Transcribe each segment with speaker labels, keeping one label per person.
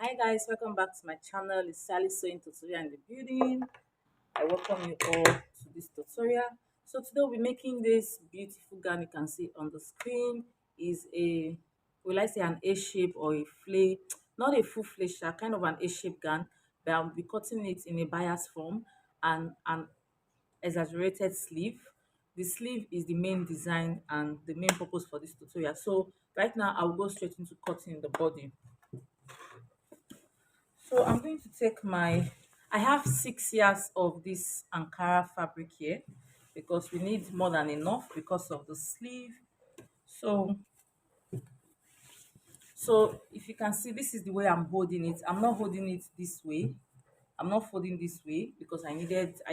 Speaker 1: Hi guys, welcome back to my channel. It's Sally Sewing Tutorial in the building. I welcome you all to this tutorial. So today we'll be making this beautiful gown you can see on the screen. Is a, will I say, an A shape or a flay, not a full flay shape, kind of an A shape gown, but I'll be cutting it in a bias form and an exaggerated sleeve. The sleeve is the main design and the main purpose for this tutorial. So right now I'll go straight into cutting the body. So I'm going to take I have 6 years of this Ankara fabric here because we need more than enough because of the sleeve. So, so if you can see, this is the way I'm holding it. I'm not holding it this way. I'm not folding this way because I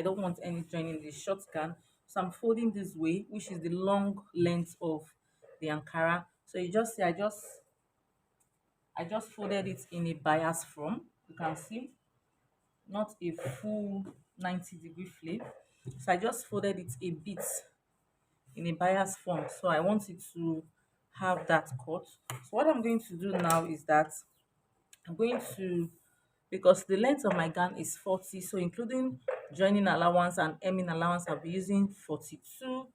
Speaker 1: don't want any joining in the short scan. So I'm folding this way, which is the long length of the Ankara. So you just see, I just folded it in a bias form. You can see, not a full 90-degree flip. So I just folded it a bit in a bias form. So I want it to have that cut. So what I'm going to do now is that I'm going to, because the length of my gown is 40, so including joining allowance and hemming allowance, I'll be using 42. So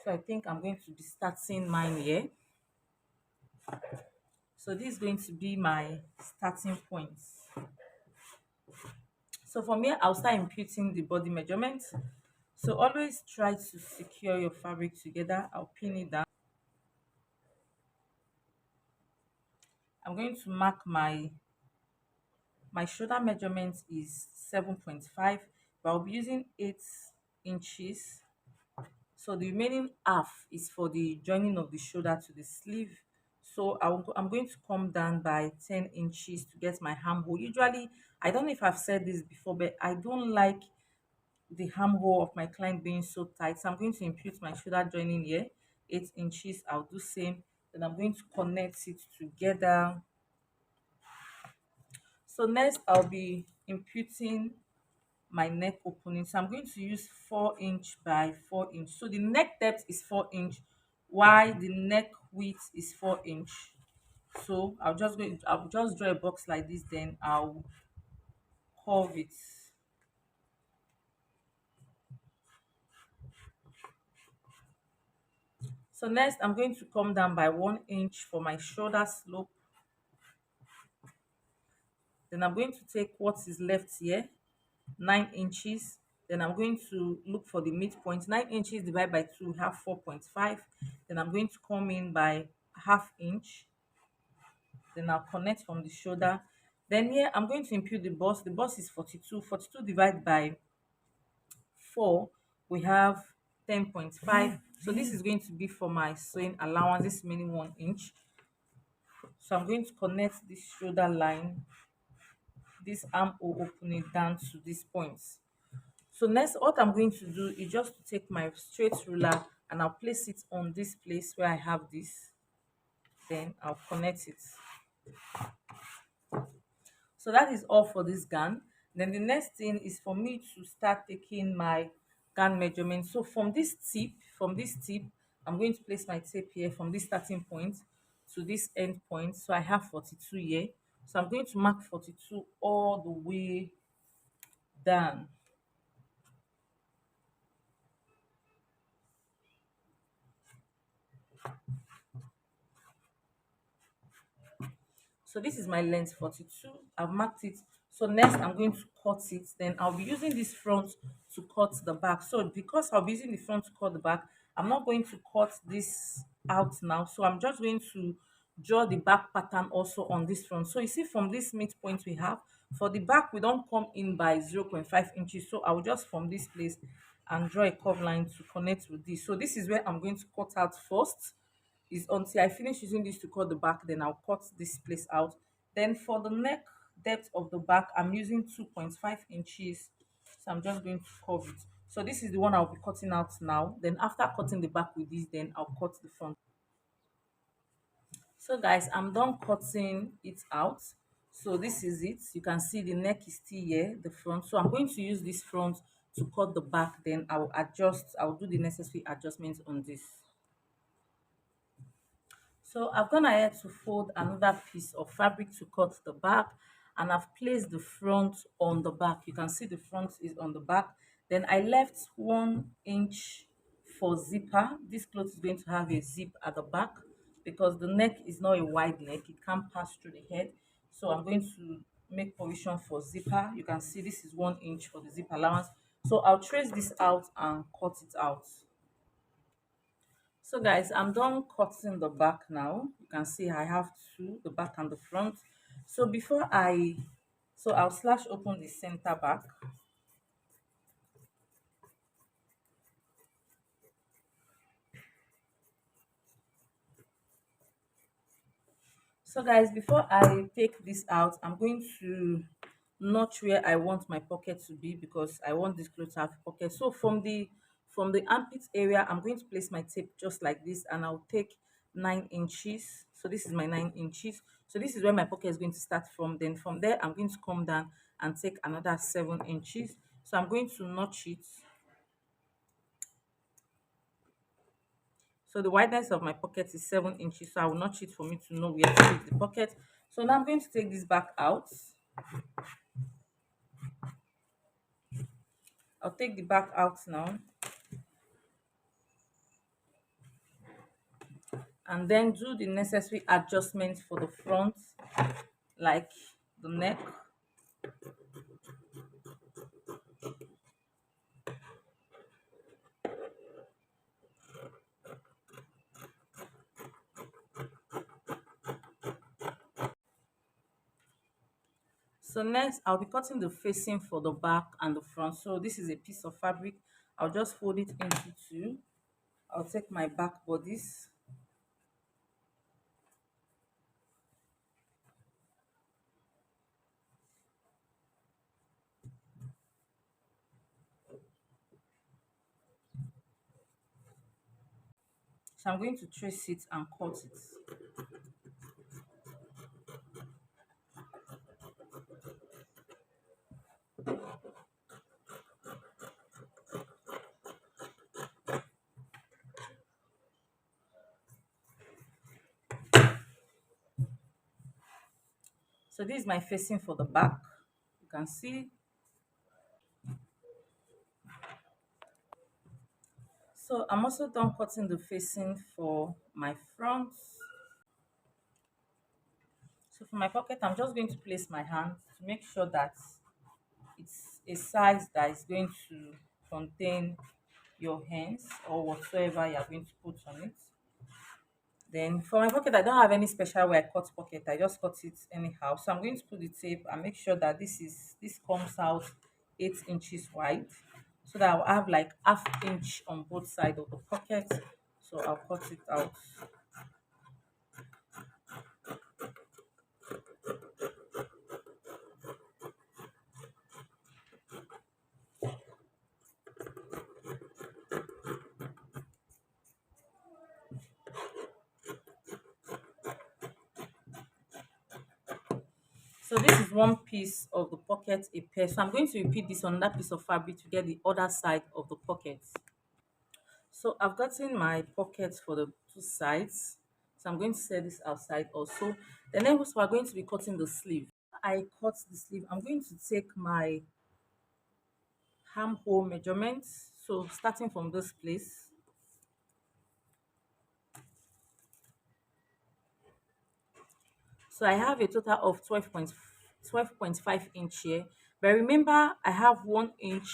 Speaker 1: I think I'm going to be starting mine here. So this is going to be my starting point. So from here, I'll start imputing the body measurement. So always try to secure your fabric together. I'll pin it down. I'm going to mark my shoulder measurement is 7.5, but I'll be using 8 inches. So the remaining half is for the joining of the shoulder to the sleeve. So I'm going to come down by 10 inches to get my armhole. Usually, I don't know if I've said this before, but I don't like the armhole of my client being so tight. So I'm going to impute my shoulder joining here, 8 inches. I'll do same. Then I'm going to connect it together. So next I'll be imputing my neck opening. So I'm going to use 4 inch by 4 inch. So the neck depth is 4 inch, while the neck width is 4 inch. So I'll just draw a box like this, then I'll curve it. So next I'm going to come down by 1 inch for my shoulder slope. Then I'm going to take what is left here, 9 inches. Then I'm going to look for the midpoint. 9 inches divided by 2, we have 4.5. Then I'm going to come in by half inch. Then I'll connect from the shoulder. Then here I'm going to impute the bust. The bust is 42. 42 divided by 4, we have 10.5. So this is going to be for my sewing allowance, this remaining 1 inch. So I'm going to connect this shoulder line, this armhole opening down to this point. So next, what I'm going to do is just to take my straight ruler and I'll place it on this place where I have this. Then I'll connect it. So that is all for this gown. Then the next thing is for me to start taking my gown measurement. So from this tip, I'm going to place my tape here from this starting point to this end point. So I have 42 here. So I'm going to mark 42 all the way down. So this is my length 42. I've marked it. So next I'm going to cut it. Then I'll be using this front to cut the back. So because I'll be using the front to cut the back, I'm not going to cut this out now. So I'm just going to draw the back pattern also on this front. So you see, from this midpoint we have, for the back we don't come in by 0.5 inches. So I'll just, from this place, and draw a curve line to connect with this. So this is where I'm going to cut out first, is until I finish using this to cut the back, then I'll cut this place out. Then for the neck depth of the back, I'm using 2.5 inches. So I'm just going to curve it. So this is the one I'll be cutting out now. Then after cutting the back with this, then I'll cut the front. So guys, I'm done cutting it out. So this is it. You can see the neck is still here, the front. So I'm going to use this front to cut the back. Then I'll do the necessary adjustments on this. So I've gone ahead to fold another piece of fabric to cut the back, and I've placed the front on the back. You can see the front is on the back. Then I left 1 inch for zipper. This cloth is going to have a zip at the back because the neck is not a wide neck, it can't pass through the head. So I'm going to make provision for zipper. You can see this is 1 inch for the zip allowance. So I'll trace this out and cut it out. So guys, I'm done cutting the back now. You can see I have two, the back and the front. So I'll slash open the center back. So guys, before I take this out, I'm going to notch where I want my pocket to be because I want this clothes to have pocket. So from the armpit area, I'm going to place my tape just like this, and I'll take 9 inches. So this is my 9 inches. So this is where my pocket is going to start from. Then from there, I'm going to come down and take another 7 inches. So I'm going to notch it. So the wideness of my pocket is 7 inches. So I will notch it for me to know where to take the pocket. So now I'm going to take this back out. I'll take the back out now and then do the necessary adjustments for the front, like the neck. So next, I'll be cutting the facing for the back and the front. So this is a piece of fabric. I'll just fold it into two. I'll take my back bodice. So I'm going to trace it and cut it. So this is my facing for the back. You can see. So I'm also done cutting the facing for my front. So for my pocket, I'm just going to place my hand to make sure that it's a size that is going to contain your hands or whatsoever you're going to put on it. Then for my pocket, I don't have any special way I cut pocket. I just cut it anyhow. So I'm going to put the tape and make sure that this comes out 8 inches wide, so that I'll have like half inch on both sides of the pocket. So I'll cut it out. So this is one piece of the pocket a pair. So I'm going to repeat this on that piece of fabric to get the other side of the pocket. So I've gotten my pockets for the two sides. So I'm going to set this outside also. The next we're going to be cutting the sleeve. I cut the sleeve. I'm going to take my armhole measurements. So starting from this place. So I have a total of 12.5 inch here. But remember, I have 1 inch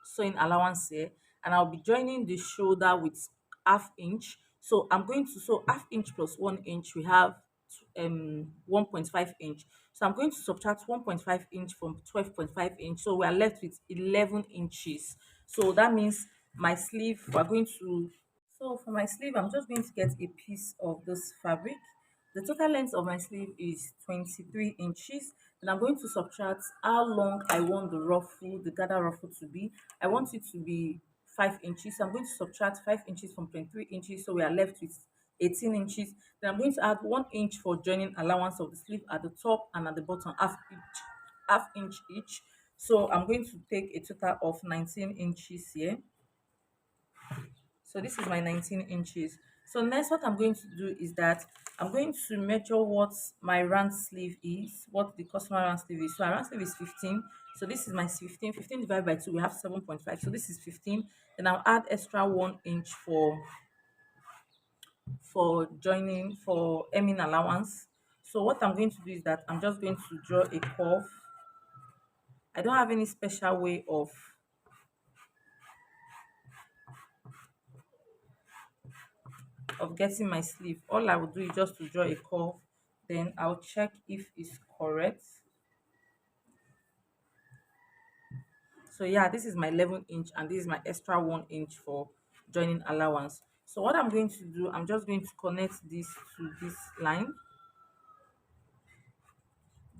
Speaker 1: sewing allowance here, and I'll be joining the shoulder with half inch. So I'm going to sew half inch plus 1 inch. We have 1.5 inch. So I'm going to subtract 1.5 inch from 12.5 inch. So we are left with 11 inches. So that means my sleeve, we're going to so for my sleeve, I'm just going to get a piece of this fabric. The total length of my sleeve is 23 inches. And I'm going to subtract how long I want the gather ruffle to be. I want it to be 5 inches. So I'm going to subtract 5 inches from 23 inches. So we are left with 18 inches. Then I'm going to add 1 inch for joining allowance of the sleeve at the top and at the bottom, half inch each. So I'm going to take a total of 19 inches here. So this is my 19 inches. So next what I'm going to do is that I'm going to measure what my round sleeve is, what the customer round sleeve is. So our round sleeve is 15. So this is my 15. 15 divided by 2, we have 7.5. So this is 15. Then I'll add extra 1 inch for joining for hemming allowance. So what I'm going to do is that I'm just going to draw a curve. I don't have any special way of getting my sleeve. All I will do is just to draw a curve, then I'll check if it's correct. So yeah, this is my 11 inch and this is my extra 1 inch for joining allowance. So what I'm going to do, I'm just going to connect this to this line.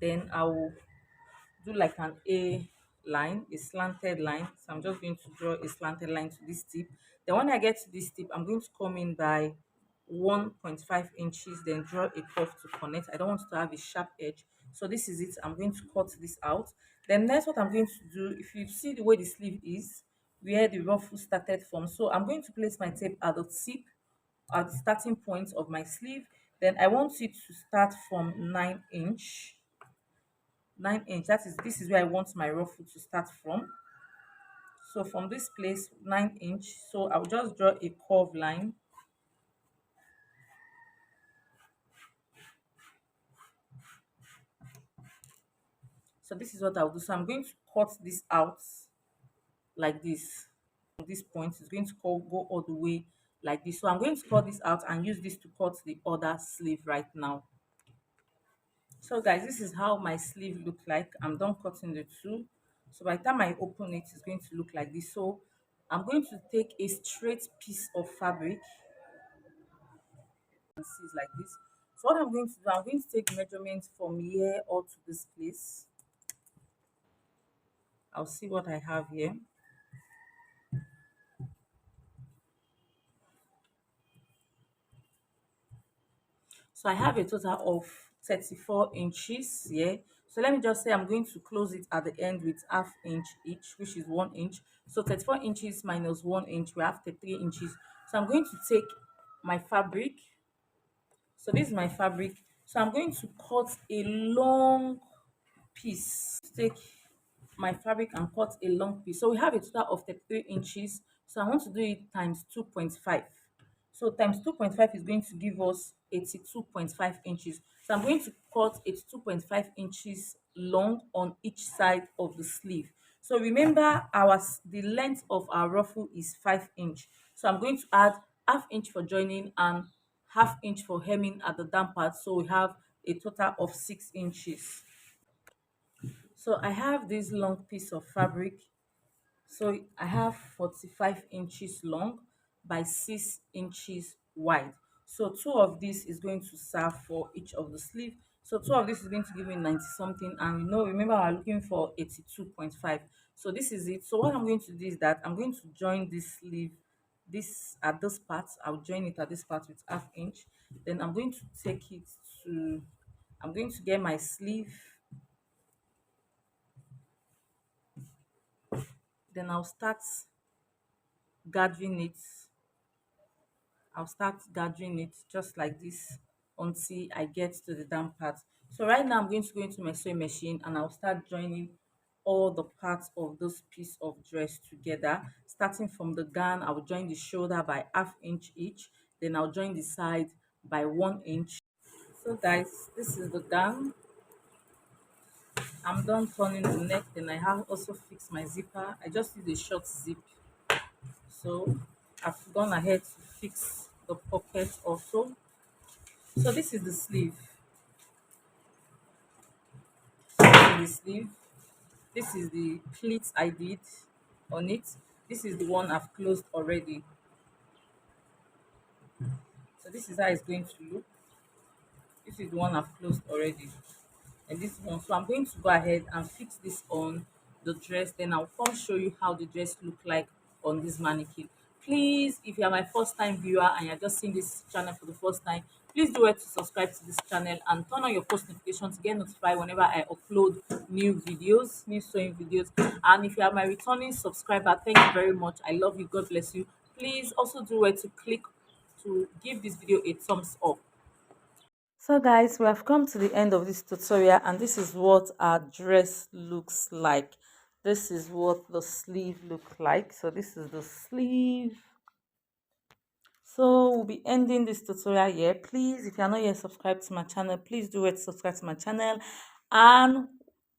Speaker 1: Then I will do like an A line, a slanted line. So I'm just going to draw a slanted line to this tip. Then when I get to this tip, I'm going to come in by 1.5 inches, then draw a curve to connect. I don't want to have a sharp edge. So this is it. I'm going to cut this out. Then next what I'm going to do, if you see the way the sleeve is, where the ruffle started from. So I'm going to place my tape at the tip, at the starting point of my sleeve. Then I want it to start from 9 inch. 9 inch, that is, this is where I want my ruffle to start from. So from this place, 9 inch, so I'll just draw a curved line. So this is what I'll do. So I'm going to cut this out like this. From this point, it's going to go all the way like this. So I'm going to cut this out and use this to cut the other sleeve right now. So guys, this is how my sleeve look like. I'm done cutting the two. So by the time I open it, it's going to look like this. So I'm going to take a straight piece of fabric and see it's like this. So what I'm going to do, I'm going to take measurements from here all to this place. I'll see what I have here. So I have a total of 34 inches here. So let me just say I'm going to close it at the end with half inch each, which is 1 inch. So 34 inches minus 1 inch, we have 33 inches. So I'm going to take my fabric. So this is my fabric. So I'm going to cut a long piece. Take my fabric and cut a long piece. So we have a total of 33 inches. So I want to do it times 2.5. So times 2.5 is going to give us 82.5 inches. So I'm going to cut 82.5 inches long on each side of the sleeve. So remember the length of our ruffle is 5 inch. So I'm going to add half inch for joining and half inch for hemming at the down part. So we have a total of 6 inches. So I have this long piece of fabric. So I have 45 inches long by 6 inches wide. So two of this is going to serve for each of the sleeve. So two of this is going to give me 90 something, and remember we're looking for 82.5. So this is it. So what I'm going to do is that I'm going to join this sleeve, this at this part. I'll join it at this part with half inch. Then I'm going to take it to, I'm going to get my sleeve. Then gathering it I'll start gathering it just like this until I get to the down part. So right now I'm going to go into my sewing machine and I'll start joining all the parts of this piece of dress together. Starting from the gown, I will join the shoulder by half inch each. Then I'll join the side by 1 inch. So guys, this is the gown. I'm done turning the neck. Then I have also fixed my zipper. I just use a short zip. So I've gone ahead to fix the pocket also. So this is the sleeve. This is the sleeve. This is the pleats I did on it. This is the one I've closed already. So this is how it's going to look. This is the one I've closed already. And this one. So I'm going to go ahead and fix this on the dress. Then I'll come show you how the dress look like on this mannequin. Please, if you are my first time viewer and you're just seeing this channel for the first time, please do it to subscribe to this channel and turn on your post notifications to get notified whenever I upload new videos, new sewing videos. And if you are my returning subscriber, thank you very much. I love you. God bless you. Please also do it to click to give this video a thumbs up. So guys, we have come to the end of this tutorial, and this is what our dress looks like. This is what the sleeve look like. So this is the sleeve. So we'll be ending this tutorial here. Please, if you're not yet subscribed to my channel, please do it, subscribe to my channel and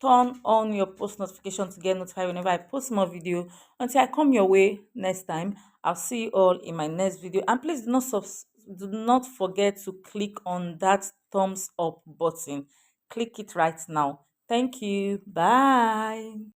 Speaker 1: turn on your post notification to get notified whenever I post more video. Until I come your way next time, I'll see you all in my next video. And please do not forget to click on that thumbs up button. Click it right now. Thank you. Bye.